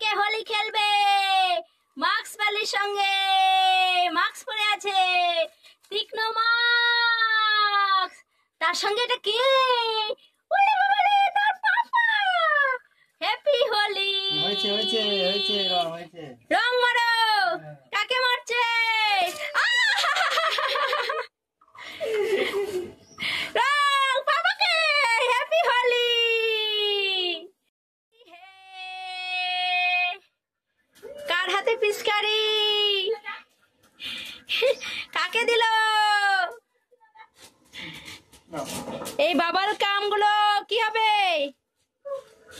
কে হোলি খেলবে? মাস্ক পালির সঙ্গে মাস্ক পরে আছে, তীক্ষ্ণ মাস্ক। তার সঙ্গে এটা কে? ওরে বাবা রে, তার পাপা। হ্যাপি হোলি। হয়েছে হয়েছে হয়েছে হয়েছে। রং মারো। কাকে মারছে? রং পাপাকে। হ্যাপি হোলি। কার হাতে পিচকারি? কাকে দিল? এই বাবার কামগুলো কি হবে?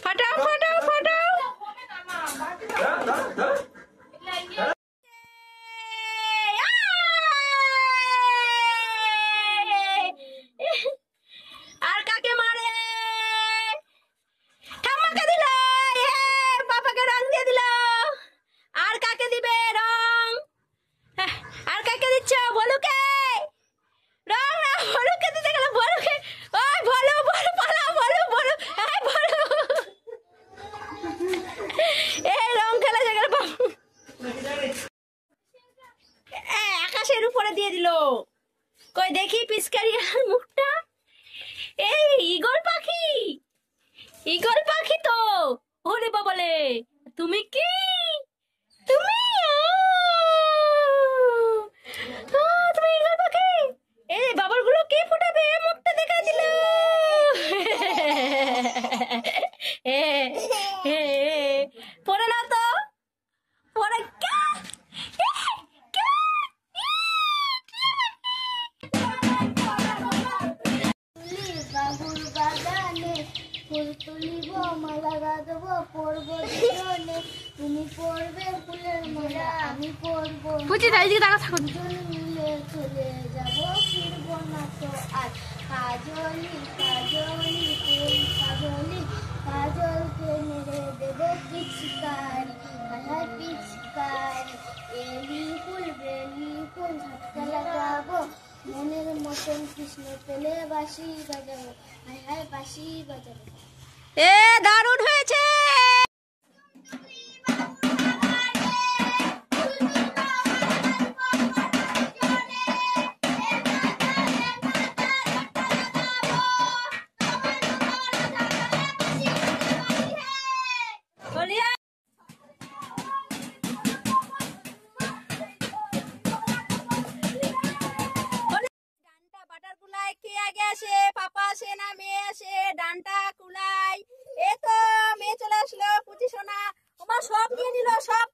ফাটাও ফাটাও ফাটাও। আর কাকে মারে? ঠাম্মাকে দিল। পাপাকে রং দিয়ে দিল। আর কাকে দিবে রং? আর কাকে দিচ্ছ? ভলুকে রং না, ভলুকে দিতে গেল। ভলুকে, ওই ভলু ভলু পালাও, ভলু ভলু, এই ভলু। এই রং খেলা জায়গা বাবু আকাশের উপরে দিয়ে দিল। কই দেখি পিচকারি আর মুখটা। এই ঈগল পাখি, ঈগল পাখি তো। ওরে বাবালে, তুমি কি? তুমি তুমি ঈগল পাখি। এই বাবার গুলো কে ফুটাবে? মুখটা দেখা দিল। পরে না তো, পরে বাবুর বাগানে ফুল তুলিব, মালা গাঁথব, পরব দুজনে। তুমি পরবে ফুলের মালা, আমি পরব। দুজন মিলে চলে যাব, ফিরব না তো আর। কাজলি কাজলি ফুল কাজলি, কাজলকে মেরে দেব পিচকারি। হায় পিচকারি, এলি ফুল বেলি ফুল ঝটকা লাগাবো। মনের মতন কৃষ্ণ পেলে বাঁশি বাজাবো, হায় হায় বাঁশি বাজাবো। এ দারুণ হয়েছে। কে আগে আসে? পাপা আসে না মেয়ে আসে? ডান্ডা কুলাই। এ তো মেয়ে চলে আসলো, পুচি সোনা। ওমা সব নিয়ে নিল সব।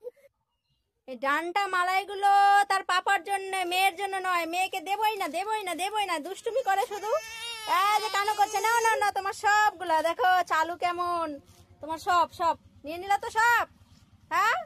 এই ডান্ডা মালাই গুলো তার পাপার জন্য, মেয়ের জন্য নয়। মেয়েকে দেবই না দেবই না দেবই না, দুষ্টুমি করে শুধু। যে কানো করছে। না না না, তোমার সবগুলা দেখো চালু কেমন। তোমার সব সব নিয়ে নিল তো সব। হ্যাঁ